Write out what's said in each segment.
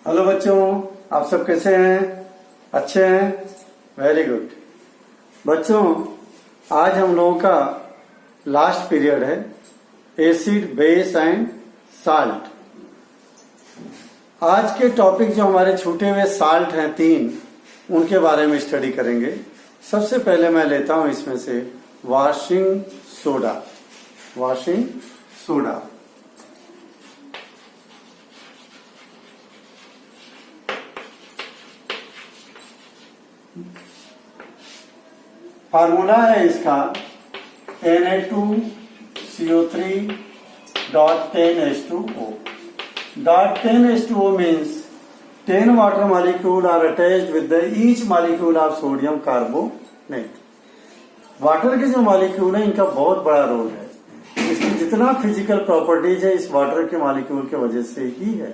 Hello बच्चों, आप सब कैसे हैं? अच्छे हैं? Very good. बच्चों, आज हम लोगों का लास्ट पीरियड है एसिड, बेस एंड साल्ट। आज के टॉपिक जो हमारे छूटे हुए साल्ट हैं 3, उनके बारे में स्टडी करेंगे। सबसे पहले मैं लेता हूं इसमें से washing soda. Washing soda formula है इसका Na2CO3.10H2O. Dot 10H2O means 10 water molecule are attached with the each molecule of sodium carbonate. Water के जो मॉलिक्यूल है इनका बहुत बड़ा रोल है। इसकी जितना फिजिकल प्रॉपर्टीज है इस वाटर के मॉलिक्यूल के वजह से ही है।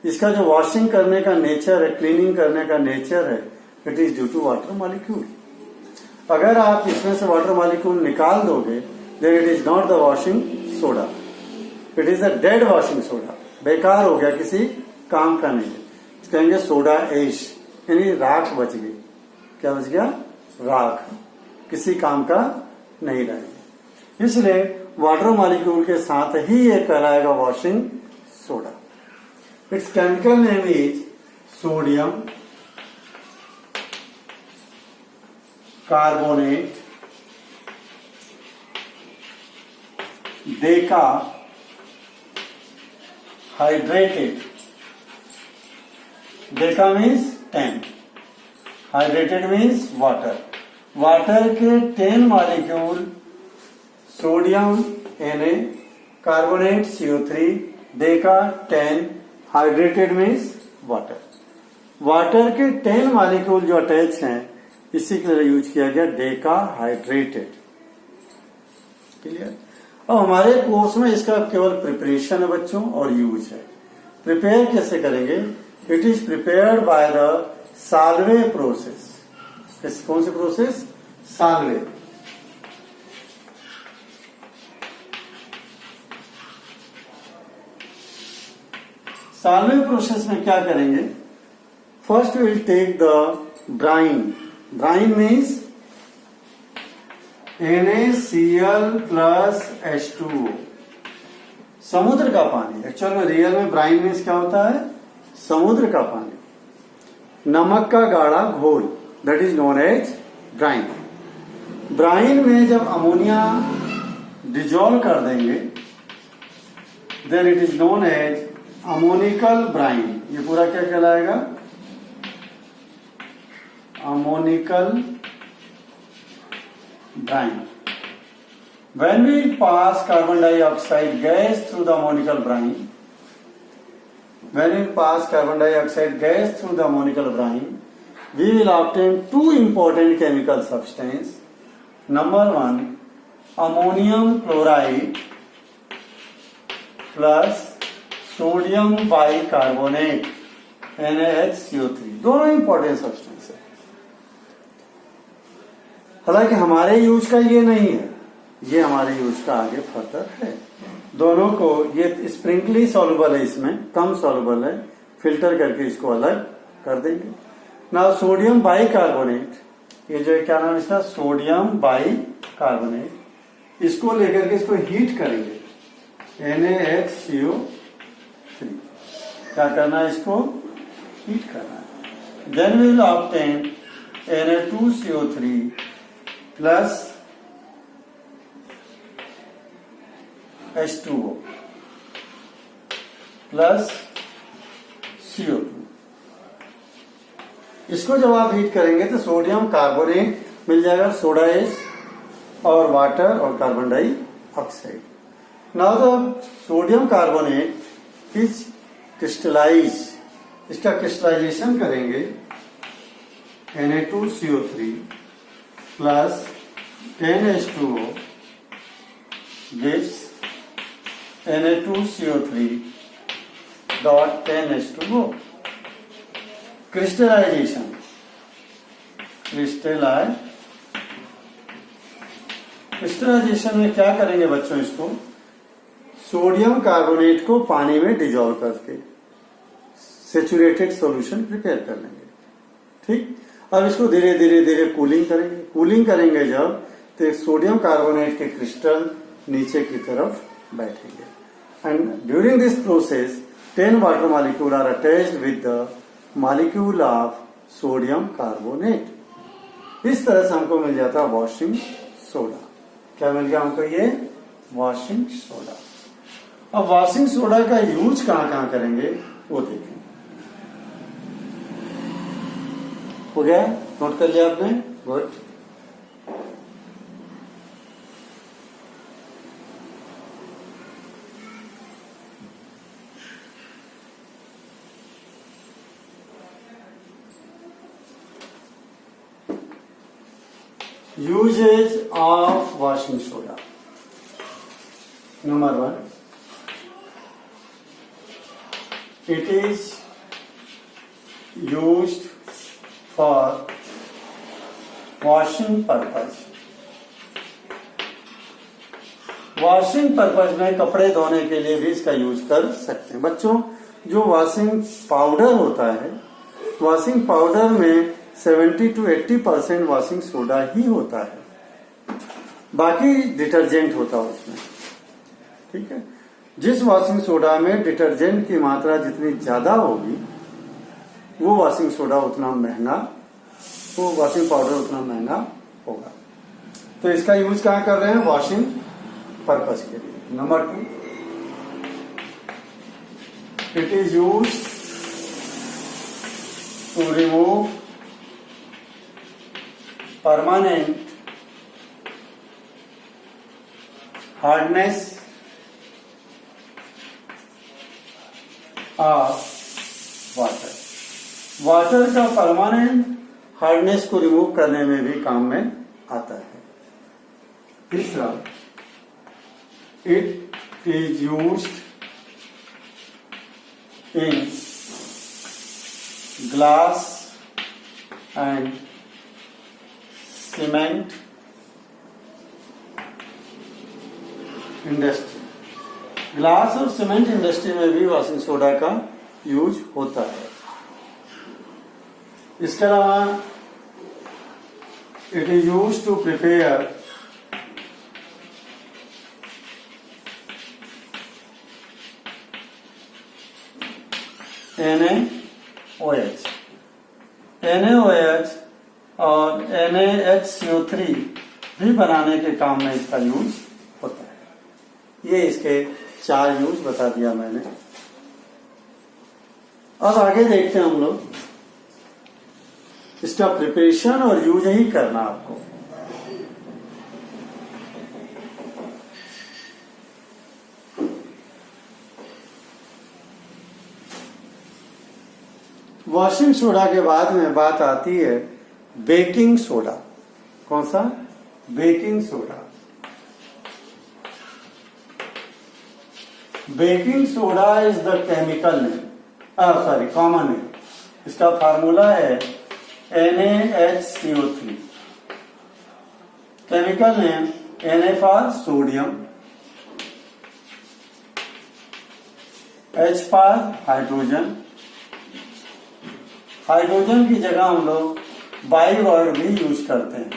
इसका जो वॉशिंग करने का नेचर है, क्लीनिंग करने का नेचर है, it is due to water molecule. अगर आप इसमें से वाटर मॉलिक्यूल निकाल दोगे then it is not the washing soda, it is a dead washing soda. बेकार हो गया, किसी काम का नहीं है। कहेंगे सोडा ऐश, यानी राख बच गई। क्या बच गया? राख, किसी काम का नहीं रहेगा। इसलिए वाटर मॉलिक्यूल के साथ ही ये कहलाएगा washing soda. It's chemical name is sodium carbonate Deka hydrated. Deka means 10, hydrated means water. Water के 10 molecule sodium Na, carbonate CO3, Deka 10, hydrated means water. Water के 10 मॉलिक्यूल जो अटैच हैं इसी के लिए यूज किया गया डेका हाइड्रेटेड। क्लियर? अब हमारे कोर्स में इसका केवल प्रिपरेशन है बच्चों और यूज है। प्रिपेयर कैसे करेंगे? It is prepared by the Solvay process. कौन सी प्रोसेस? साल्वे। साल्वे प्रोसेस में क्या करेंगे? First will take the brine. Brine means NaCl plus H2O, समुद्र का पानी। एक्चुअल में रियल में ब्राइन मीन्स क्या होता है? समुद्र का पानी, नमक का गाढ़ा घोल, that is known as brine. Brine में जब अमोनिया डिजोल्व कर देंगे then it is known as ammoniacal brine. ये पूरा क्या कहलाएगा? Ammoniacal brine. When we pass carbon dioxide gas through the ammonical brine, we will obtain two important chemical substances. Number 1, ammonium chloride plus sodium bicarbonate NaHCO3. दोनों important substances है। हालांकि हमारे use का ये नहीं है, ये हमारे यूज का आगे फर्दर है। दोनों को ये स्प्रिंकली सॉल्युबल है, इसमें कम सॉल्युबल है, फिल्टर करके इसको अलग कर देंगे। ना सोडियम बाइकार्बोनेट, ये जो है क्या नाम इसका? Sodium bicarbonate. इसको लेकर के इसको हीट करेंगे NaHCO3। क्या करना है? इसको हीट करना है। Then we will obtain Na2CO3 plus H2O plus CO2। इसको जब आप हीट करेंगे तो सोडियम कार्बोनेट मिल जाएगा, सोडा एस, और वाटर और carbon dioxide. Now the sodium carbonate is crystallize. इसका क्रिस्टलाइजेशन करेंगे Na2CO3 plus 10H2O gives Na2CO3 dot 10H2O. Crystallization, crystallization में क्या करेंगे बच्चों? इसको सोडियम कार्बोनेट को पानी में डिजोल्व करके सेचुरेटेड सॉल्यूशन प्रिपेयर कर लेंगे। ठीक, अब इसको धीरे धीरे धीरे कूलिंग करेंगे। कूलिंग करेंगे जब, तो सोडियम कार्बोनेट के क्रिस्टल नीचे की तरफ बैठेंगे and during this process 10 water molecule are attached with the molecule of sodium carbonate. इस तरह से हमको मिल जाता है वॉशिंग सोडा। क्या मिल गया हमको? ये वॉशिंग सोडा। अब वॉशिंग सोडा का यूज कहां कहां करेंगे वो देखें। हो गया? नोट कर लिया आपने? Good. Uses of washing soda. Number 1, it is used for washing purpose. Washing purpose में कपड़े धोने के लिए भी इसका यूज कर सकते हैं। बच्चों, जो वॉशिंग पाउडर होता है, वॉशिंग पाउडर में 70 to 80% वॉशिंग सोडा ही होता है, बाकी डिटर्जेंट होता है उसमें। ठीक है, जिस वॉशिंग सोडा में डिटर्जेंट की मात्रा जितनी ज्यादा होगी वो वॉशिंग सोडा उतना महंगा, वो वॉशिंग पाउडर उतना महंगा होगा। तो इसका यूज कहां कर रहे हैं? वॉशिंग पर्पज के लिए। Number 2, it is use to remove permanent hardness of water। Water का परमानेंट हार्डनेस को रिमूव करने में भी काम में आता है। तीसरा, it is used in glass and cement industry. Glass और सीमेंट इंडस्ट्री में भी वॉशिंग सोडा का यूज होता है। इसके अलावा it is use to prepare NaOH। NaOH और NaHCO3 भी बनाने के काम में इसका यूज होता है। ये इसके 4 यूज बता दिया मैंने। अब आगे देखते हैं हम लोग। इसका प्रिपरेशन और यूज ही करना आपको। वॉशिंग सोडा के बाद में बात आती है बेकिंग सोडा। कौन सा? Baking soda. Baking soda is the chemical name, common name. इसका फार्मूला है NaHCO3। Chemical name Na for sodium, H for hydrogen. Hydrogen की जगह हम लोग बाई वर्ड भी यूज करते हैं,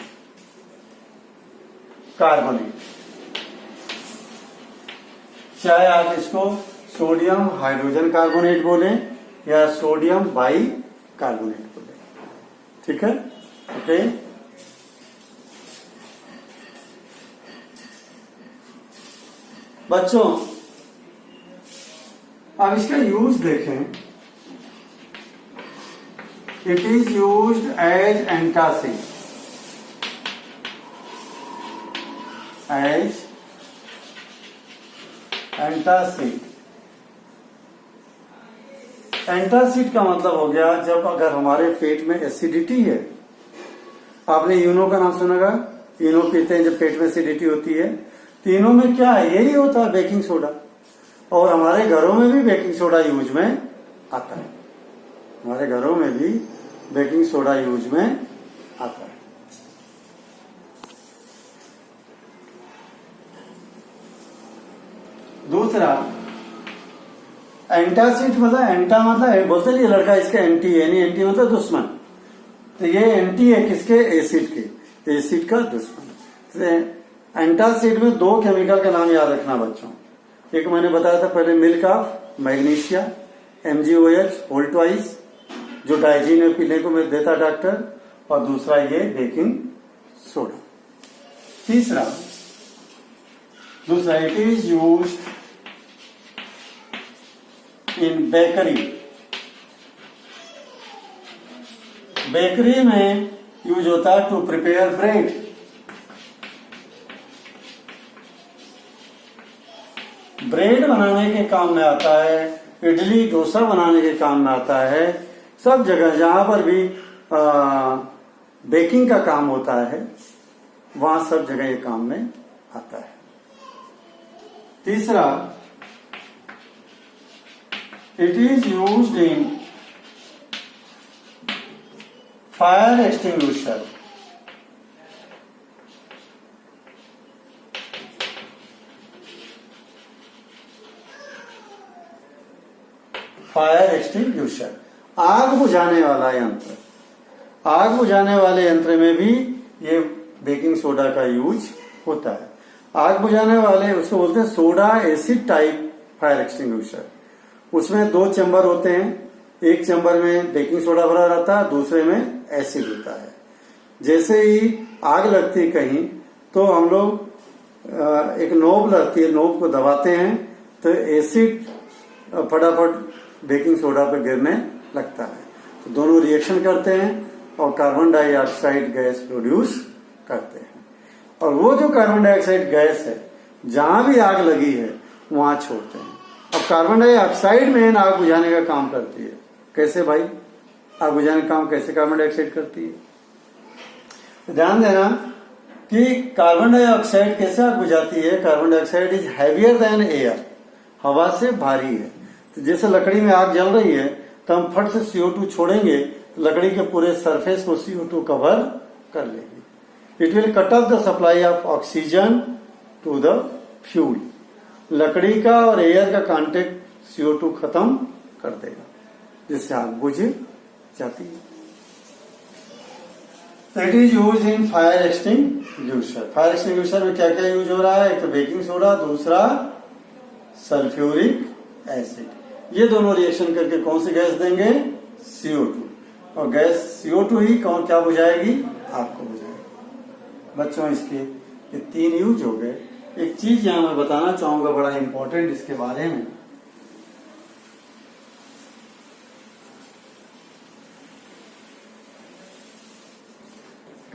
कार्बोनेट। चाहे आप इसको सोडियम हाइड्रोजन कार्बोनेट बोलें या सोडियम बाई कार्बोनेट बोलें। ठीक है? ओके। बच्चों, अब इसका यूज देखें। It is used as antacid, as antacid। Antacid का मतलब हो गया जब अगर हमारे पेट में एसिडिटी है। आपने यूनो का नाम सुना होगा, यूनो पीते हैं जब पेट में एसिडिटी होती है। तीनों में क्या है? यही होता है, बेकिंग सोडा। और हमारे घरों में भी बेकिंग सोडा यूज में आता है। हमारे घरों में भी बेकिंग सोडा यूज में आता है। दूसरा, एंटासिड मतलब एंटा मतलब बोलते नहीं लड़का इसका एंटी है, नहीं एंटी मतलब दुश्मन। तो ये एंटी है किसके? एसिड के, एसिड का दुश्मन। तो एंटासिड में दो केमिकल का नाम याद रखना बच्चों। एक मैंने बताया था पहले, milk of magnesia MgOH whole twice, जो डाइजीन में पीने को मैं देता डॉक्टर, और दूसरा ये बेकिंग सोडा। तीसरा दूसरा, it is used in bakery. Bakery में यूज होता है टू प्रिपेयर ब्रेड। ब्रेड बनाने के काम में आता है, इडली डोसा बनाने के काम में आता है। सब जगह जहां पर भी बेकिंग का काम होता है वहां सब जगह ये काम में आता है। तीसरा, it is used in fire extinguisher. Fire extinguisher, आग बुझाने वाला यंत्र। आग बुझाने वाले यंत्र में भी ये बेकिंग सोडा का यूज होता है। आग बुझाने वाले उसको बोलते हैं soda acid type fire extinguisher. उसमें दो चैम्बर होते हैं, एक चैम्बर में बेकिंग सोडा भरा रहता है, दूसरे में एसिड होता है। जैसे ही आग लगती है कहीं तो हम लोग एक नोब लगती है, नोब को दबाते हैं तो एसिड फटाफट बेकिंग सोडा पे गिरने लगता है। तो दोनों रिएक्शन करते हैं और कार्बन डाइऑक्साइड गैस प्रोड्यूस करते हैं। और वो जो कार्बन डाइऑक्साइड गैस है जहां भी आग लगी है वहां छोड़ते हैं। अब कार्बन डाइऑक्साइड में आग बुझाने का काम करती है। कैसे भाई? आग बुझाने का काम कैसे कार्बन डाइऑक्साइड करती है? तो ध्यान देना कि कार्बन डाइऑक्साइड कैसे आग बुझाती है। Carbon dioxide is heavier than air, हवा से भारी है। तो जैसे लकड़ी में आग जल रही है तो हम फट से CO2 छोड़ेंगे, लकड़ी के पूरे सरफेस को CO2 कवर कर लेगी। It will cut off the supply of oxygen to the fuel. लकड़ी का और एयर का कांटेक्ट CO2 खत्म कर देगा, जिससे आग बुझ जाती है। तो it is use in fire extinguisher. Fire extinguisher में क्या क्या यूज हो रहा है? एक तो बेकिंग सोडा, दूसरा सल्फ्यूरिक एसिड। ये दोनों रिएक्शन करके कौन सी गैस देंगे? CO2। और गैस CO2 ही कौन क्या बुझाएगी? आग को बुझाएगी। बच्चों इसके ये 3 यूज हो गए। एक चीज यहां मैं बताना चाहूंगा बड़ा इंपॉर्टेंट इसके बारे में।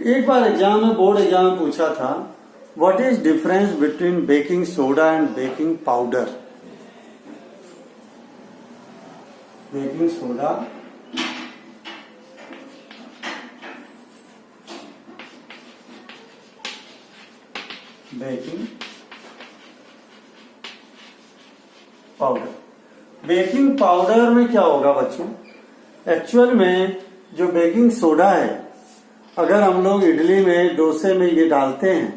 एक बार एग्जाम में, बोर्ड एग्जाम में पूछा था, what is difference between baking soda and baking powder? Baking soda baking powder. Baking powder में क्या होगा बच्चों? एक्चुअल में जो बेकिंग सोडा है, अगर हम लोग इडली में, डोसे में ये डालते हैं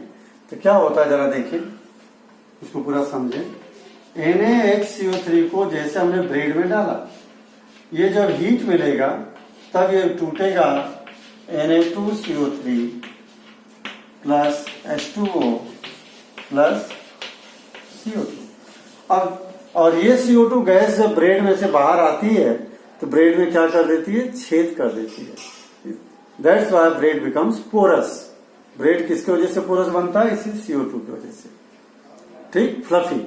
तो क्या होता है, जरा देखिए, इसको पूरा समझें। NaHCO3 को जैसे हमने ब्रेड में डाला, ये जब हीट मिलेगा तब ये टूटेगा Na2CO3 plus H2O plus CO2। अब और ये CO2 गैस जब ब्रेड में से बाहर आती है तो ब्रेड में क्या कर देती है? छेद कर देती है। That's why bread becomes porous. Bread किसकी वजह से पोरस बनता है? इसी CO2 की वजह से। ठीक, फ्लफी।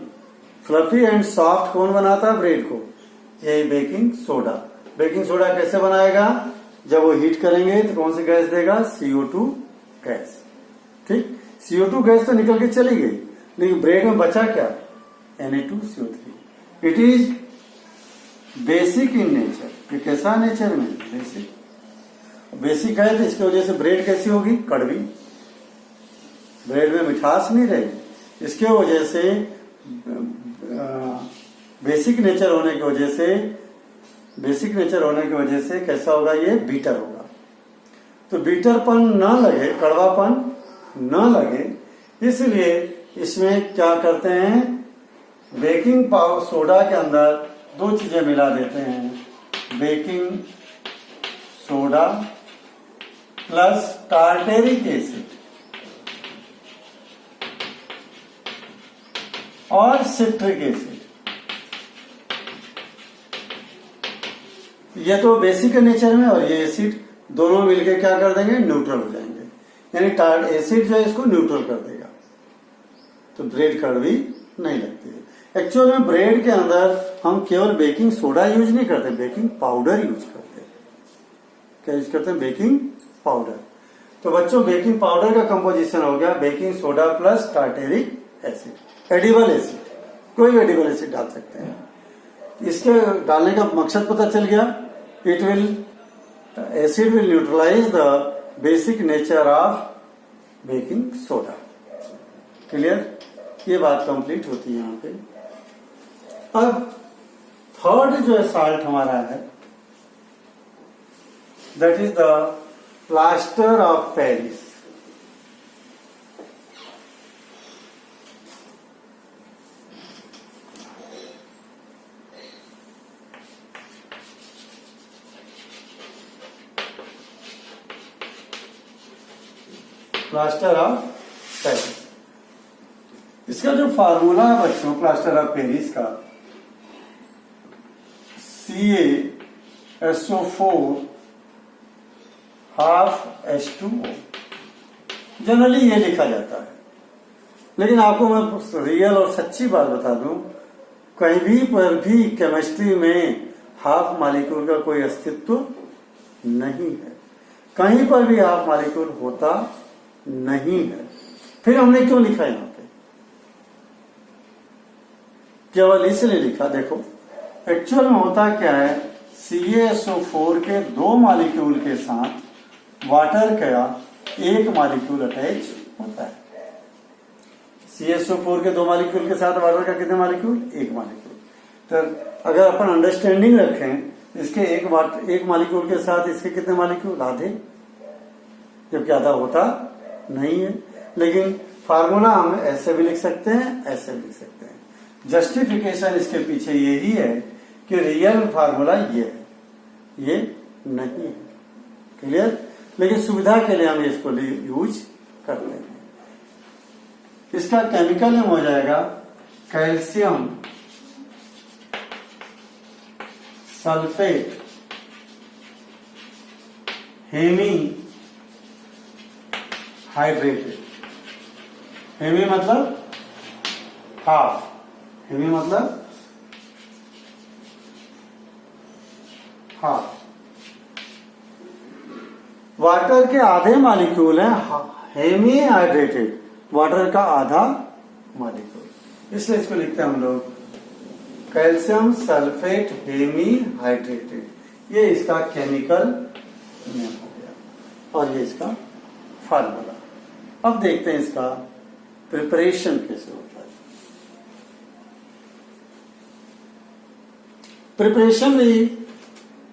फ्लफी एंड सॉफ्ट कौन बनाता है ब्रेड को? यही बेकिंग सोडा। बेकिंग सोडा कैसे बनाएगा? जब वो हीट करेंगे तो कौन सी गैस देगा? CO2 gas. ठीक, CO2 गैस तो निकल के चली गई, लेकिन ब्रेड में बचा क्या? Na2CO3। It is basic in nature. ये कैसा नेचर में? बेसिक। बेसिक है तो इसकी वजह से ब्रेड कैसी होगी? कड़वी। ब्रेड में मिठास नहीं रहेगी। इसके वजह से बेसिक नेचर होने की वजह से कैसा होगा? ये बीटर होगा। तो बीटरपन न लगे, कड़वापन न लगे, इसलिए इसमें क्या करते हैं? बेकिंग सोडा के अंदर दो चीजें मिला देते हैं, baking soda plus tartaric acid और सिट्रिक एसिड। ये तो बेसिक नेचर में और ये एसिड दोनों मिलकर क्या कर देंगे, न्यूट्रल हो जाएंगे, यानी एसिड जो है इसको न्यूट्रल कर देगा, तो ब्रेड कड़वी नहीं लगती है। एक्चुअल में ब्रेड के अंदर हम केवल बेकिंग सोडा यूज नहीं करते, बेकिंग पाउडर यूज करते हैं। क्या यूज करते हैं, बेकिंग पाउडर। तो बच्चों बेकिंग पाउडर का कंपोजिशन हो गया baking soda plus tartaric acid, edible acid, कोई भी एडिबल एसिड डाल सकते हैं। इसके डालने का मकसद पता चल गया, it will acid will neutralize the basic nature of baking soda. Clear, ये बात कंप्लीट होती है यहाँ पे। अब थर्ड जो साल्ट हमारा है that is the plaster of Paris. Plaster of Paris, इसका जो फार्मूला है बच्चों प्लास्टर ऑफ पेरिस का, CaSO4 हाफ H2O, जनरली ये लिखा जाता है। लेकिन आपको मैं रियल और सच्ची बात बता दूं, कहीं भी पर भी केमिस्ट्री में हाफ मॉलिक्यूल का कोई अस्तित्व नहीं है, कहीं पर भी हाफ मॉलिक्यूल होता नहीं है। फिर हमने क्यों लिखा यहां पे, केवल इसलिए लिखा, देखो एक्चुअल में होता क्या है, CaSO4 के दो मॉलिक्यूल के साथ वाटर का एक मॉलिक्यूल अटैच होता है। CaSO4 के दो मॉलिक्यूल के साथ वाटर का कितने मॉलिक्यूल, एक मॉलिक्यूल। तो अगर अपन अंडरस्टैंडिंग रखें, इसके एक मॉलिक्यूल के साथ इसके कितने मॉलिक्यूल, आधे, जबकि आधा होता नहीं है। लेकिन फार्मूला हम ऐसे भी लिख सकते हैं, ऐसे भी लिख सकते हैं। जस्टिफिकेशन इसके पीछे यही है कि रियल फार्मूला ये है, ये नहीं है। क्लियर, लेकिन सुविधा के लिए हम इसको यूज करते हैं। इसका केमिकल नेम हो जाएगा calcium sulphate hemi hydrated. Hemi मतलब हाफ, हेमी मतलब हाफ। वाटर के आधे मॉलिक्यूल हैं हेमी हाइड्रेटेड, वाटर का आधा मॉलिक्यूल, इसलिए इसको लिखते हैं हम लोग कैल्शियम सल्फेट हेमी हाइड्रेटेड। ये इसका केमिकल नेम हो गया और ये इसका फार्मूला। अब देखते हैं इसका प्रिपरेशन कैसे होता है। प्रिपरेशन भी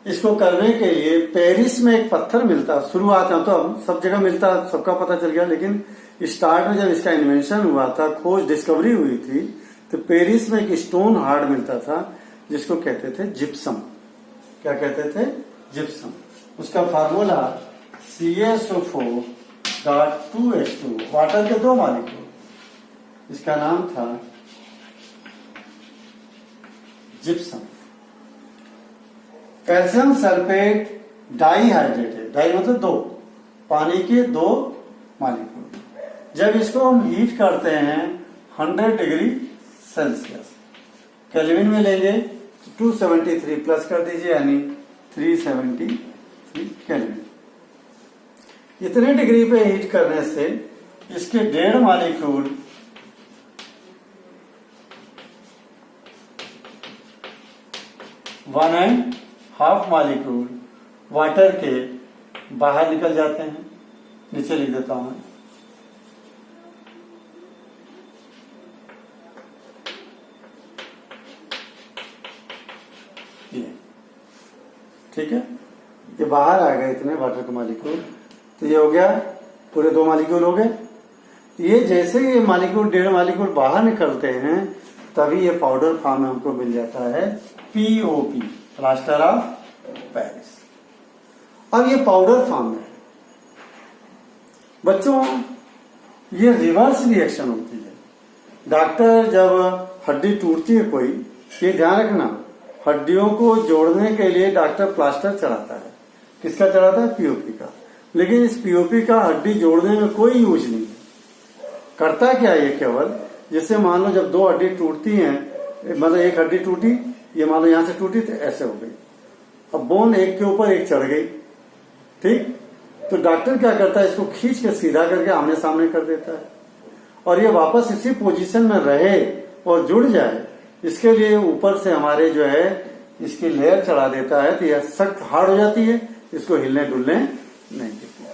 इसको करने के लिए पेरिस में एक पत्थर मिलता, शुरुआत में तो अब सब जगह मिलता, सबका पता चल गया, लेकिन स्टार्ट में जब इसका इन्वेंशन हुआ था, खोज डिस्कवरी हुई थी, तो पेरिस में एक स्टोन हार्ड मिलता था जिसको कहते थे जिप्सम। क्या कहते थे, जिप्सम। उसका फार्मूला CaSO4 2H2, वाटर के दो मॉलिक्यूल, इसका नाम था जिप्सम। कैल्शियम सल्फेट डाइहाइड्रेटेड, डाई मतलब दो, पानी के दो मॉलिक्यूल। जब इसको हम हीट करते हैं 100 डिग्री सेल्सियस, केल्विन में लेंगे तो 273 प्लस कर दीजिए, यानी 373 केल्विन। इतने डिग्री पे हीट करने से इसके 1.5 molecule one and half molecule water के बाहर निकल जाते हैं। नीचे लिख देता हूं मैं, ये ठीक है, ये बाहर आ गए इतने वाटर के मॉलिक्यूल, तो ये हो गया, पूरे 2 मॉलिक्यूल हो गए। ये जैसे ये मॉलिक्यूल 1.5 मॉलिक्यूल बाहर निकलते हैं तभी ये पाउडर फॉर्म में हमको मिल जाता है पीओपी, प्लास्टर ऑफ पेरिस। अब ये पाउडर फॉर्म में है बच्चों, ये रिवर्स रिएक्शन होती है। डॉक्टर जब हड्डी टूटती है कोई, ये ध्यान रखना, हड्डियों को जोड़ने के लिए डॉक्टर प्लास्टर चढ़ाता है। किसका चढ़ाता है? पीओपी का। लेकिन इस पीओपी का हड्डी जोड़ने में कोई यूज नहीं है। करता क्या है ये केवल, जैसे मान लो जब दो हड्डी टूटती हैं, मतलब एक हड्डी टूटी, ये मान लो यहां से टूटी तो ऐसे हो गई, अब बोन एक के ऊपर एक चढ़ गई, ठीक, तो डॉक्टर क्या करता है, इसको खींच के सीधा करके आमने सामने कर देता है और ये वापस इसी पोजीशन में रहे और जुड़ जाए, इसके लिए ऊपर से हमारे जो है इसकी लेयर चढ़ा देता है, तो यह सख्त हार्ड हो जाती है, इसको हिलने डुलने नहीं देती।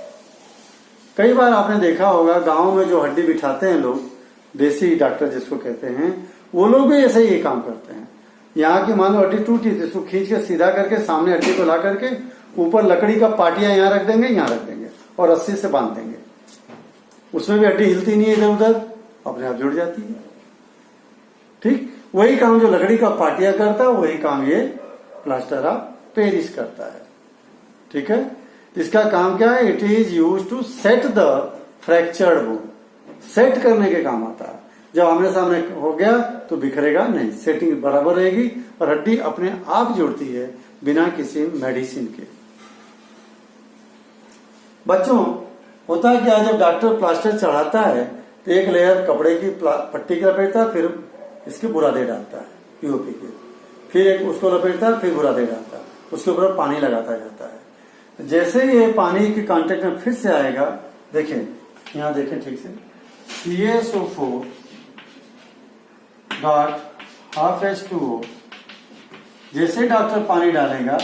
कई बार आपने देखा होगा गांव में जो हड्डी बिठाते हैं लोग, देसी डॉक्टर जिसको कहते हैं, वो लोग भी ऐसे ही काम करते हैं। यहाँ की मान लो हड्डी टूटी तो इसको खींच के सीधा करके सामने हड्डी को ला करके ऊपर लकड़ी का पाटिया यहाँ रख देंगे, यहाँ रख देंगे और रस्सी से बांध देंगे, उसमें भी हड्डी हिलती नहीं है इधर उधर, अपने आप जुड़ जाती है। ठीक, वही काम जो लकड़ी का पाटिया करता है वही काम ये प्लास्टर ऑफ पेरिस करता है। ठीक है, इसका काम क्या है? It is use to set the fractured bone, set करने के काम आता है। जब आमने सामने हो गया तो बिखरेगा नहीं, सेटिंग बराबर रहेगी और हड्डी अपने आप जुड़ती है बिना किसी मेडिसिन के। बच्चों, होता क्या है, जब डॉक्टर प्लास्टर चढ़ाता है तो एक लेयर कपड़े की पट्टी की लपेटता है, फिर इसके बुरादे डालता है पीओपी के, फिर एक उसको लपेटता है, फिर बुरादे डालता है, उसके ऊपर पानी लगाता जाता है। जैसे ये पानी के कांटेक्ट में फिर से आएगा, देखें यहां देखें ठीक से, CaSO4 डॉट हाफ H2O, जैसे डॉक्टर पानी डालेगा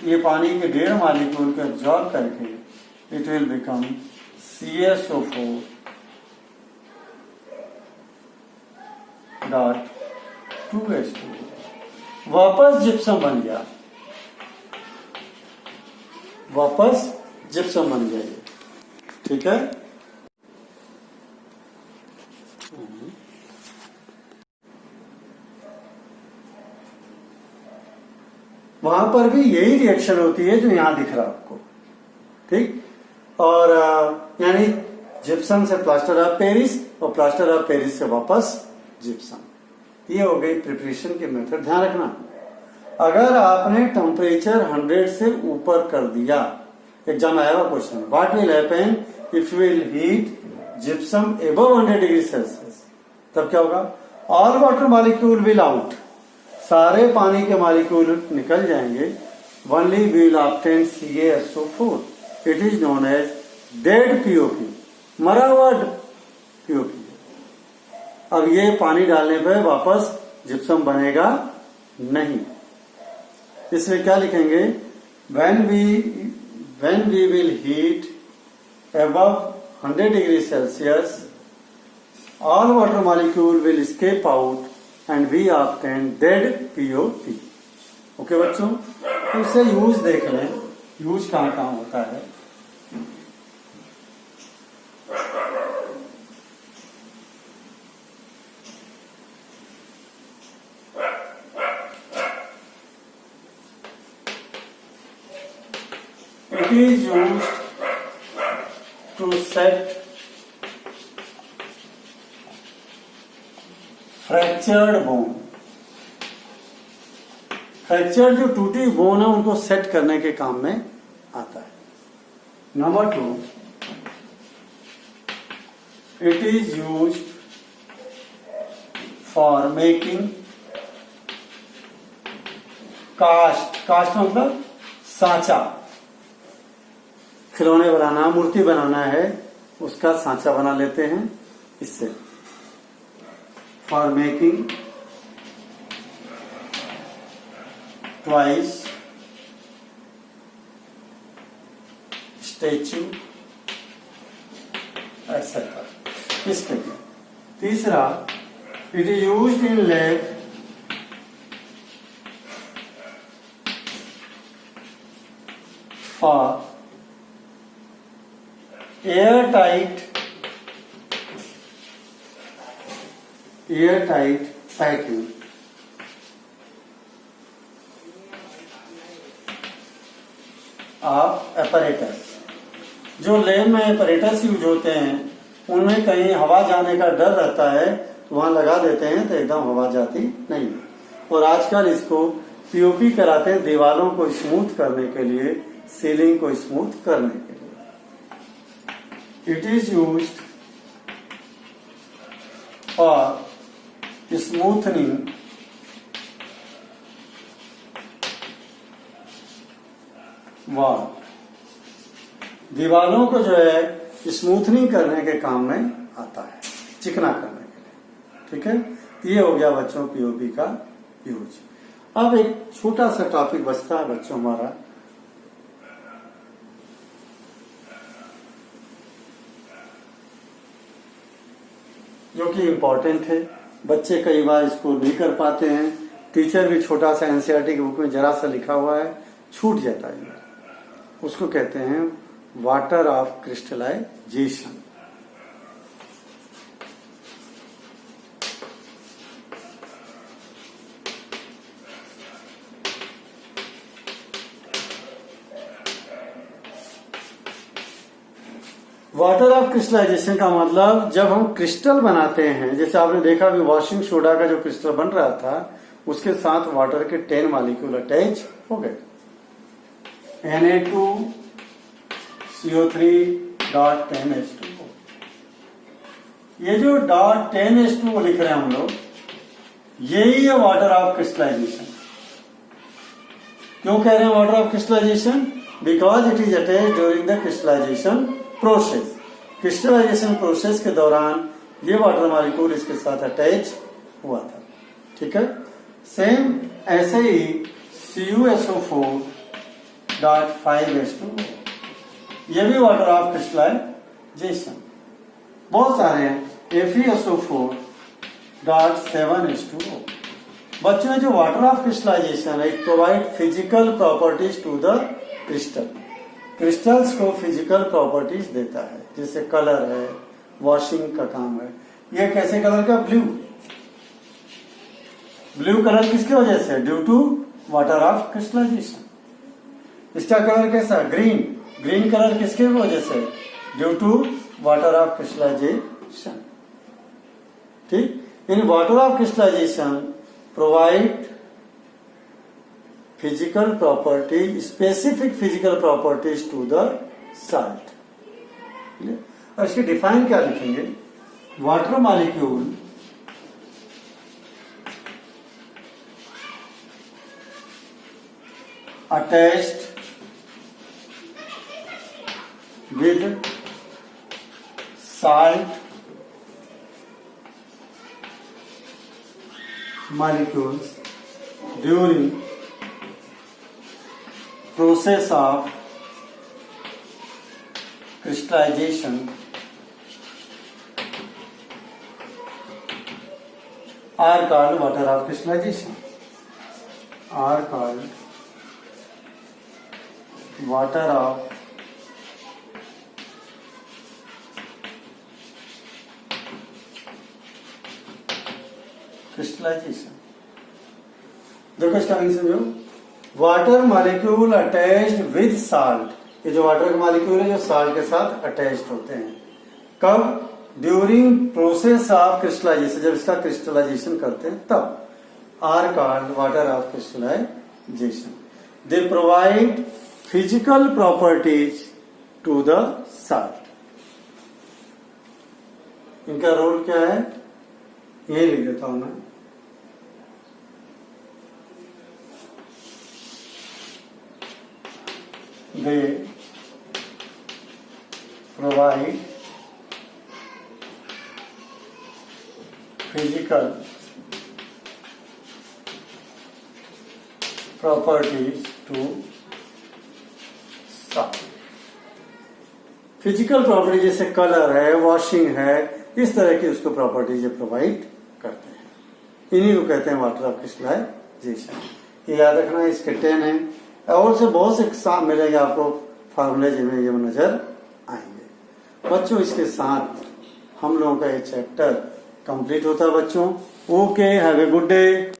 ये पानी के 1.5 मॉलिक्यूल को एब्जॉर्ब करके it will become CaSO4 dot 2H2O, वापस जिप्सम बन गया, वापस जिप्सम बन गया। ठीक है, वहां पर भी यही रिएक्शन होती है जो यहां दिख रहा है आपको। ठीक, और यानी जिप्सम से प्लास्टर ऑफ पेरिस और प्लास्टर ऑफ पेरिस से वापस जिप्सम। ये हो गई प्रिपरेशन के मेथड। ध्यान रखना, अगर आपने टेम्परेचर 100 से ऊपर कर दिया, एग्जाम आया हुआ question, what will happen if you will heat gypsum above 100 degree Celsius, तब क्या होगा? All water molecule will out, सारे पानी के मॉलिक्यूल निकल जाएंगे, only will obtain CaSO4, it is known as dead POP, मरा हुआ पीओपी। अब ये पानी डालने पर वापस जिप्सम बनेगा नहीं, इसमें क्या लिखेंगे? when we will heat above 100 degree Celsius, all water molecule will escape out and we obtain dead POP। Okay बच्चों, तो इससे यूज देख लें, यूज कहाँ कहाँ होता है। It is used to set fractured bone। Fracture जो टूटी बोन है उनको सेट करने के काम में आता है। Number 2, it is used for making cast. Cast मतलब सांचा, खिलौने बनाना, मूर्ति बनाना है, उसका सांचा बना लेते हैं इससे। For making twice statue etcetera. इसके लिए तीसरा, it is used in lab for airtight packing of apparatus। जो लैब में apparatus यूज होते हैं उनमें कहीं हवा जाने का डर रहता है तो वहां लगा देते हैं तो एकदम हवा जाती नहीं है। और आजकल इसको पीओपी कराते हैं दीवारों को स्मूथ करने के लिए, सीलिंग को स्मूथ करने के लिए। It is used for smoothening wall. दीवारों को जो है स्मूथनिंग करने के काम में आता है, चिकना करने के लिए। ठीक है, ये हो गया बच्चों पीओपी का यूज। अब एक छोटा सा टॉपिक बचता है बच्चों हमारा, जो कि इम्पोर्टेंट है। बच्चे कई बार इसको नहीं कर पाते हैं, टीचर भी छोटा सा एनसीईआरटी की बुक में जरा सा लिखा हुआ है, छूट जाता है। उसको कहते हैं water of crystallization. Water of crystallization का मतलब जब हम क्रिस्टल बनाते हैं, जैसे आपने देखा अभी वॉशिंग सोडा का जो क्रिस्टल बन रहा था उसके साथ वाटर के 10 मॉलिक्यूल अटैच हो गए। Na2CO3.10H2O। ये जो .10H2O लिख रहे हैं हम लोग, यही है वाटर ऑफ क्रिस्टलाइजेशन। क्यों कह रहे हैं water of crystallization? Because it is attach during the crystallization process. Crystallization process के दौरान ये वाटर मॉलिक्यूल इसके साथ अटैच हुआ था। ठीक है, सेम ऐसे ही CuSO4.5H2O, ये भी वाटर ऑफ क्रिस्टलाइजेशन। बहुत सारे हैं, FeSO4.7H2O। बच्चों में जो वाटर ऑफ क्रिस्टलाइजेशन है, it provide physical properties to the crystal. Crystals को फिजिकल प्रॉपर्टीज देता है, जैसे कलर है, वॉशिंग का काम है। ये कैसे कलर का? ब्लू कलर किसकी वजह से? Due to water of crystallization. इसका कलर कैसा? ग्रीन कलर किसके वजह से? Due to water of crystallization. ठीक, in water of crystallization provide physical property, specific physical properties to the salt. और इसकी डिफाइन क्या लिखेंगे? Water molecule attached with salt molecules during process of crystallization are called water of crystallization, are called water of crystallization. देखो इसका meaning समझो, water molecule attached with salt. ये जो water के मॉलिक्यूल है जो साल्ट के साथ अटैच्ड होते हैं, कब? ड्यूरिंग प्रोसेस ऑफ क्रिस्टलाइजेशन, जब इसका क्रिस्टलाइजेशन करते हैं तब। Are called water of crystallization. They provide physical properties to the salt. इनका रोल क्या है? यही लिख देता हूं मैं। They provide physical properties to salt। Physical property जैसे कलर है, वॉशिंग है, इस तरह की उसको प्रॉपर्टीज प्रोवाइड करते हैं। इन्हीं को कहते हैं वाटर ऑफ क्रिस्टलाइजेशन। ये याद रखना, इसके 10 है और से बहुत से साथ मिलेंगे आपको फार्मूले जिनमें ये नजर आएंगे। बच्चों इसके साथ हम लोगों का ये चैप्टर कंप्लीट होता है बच्चों। Okay, have a good day.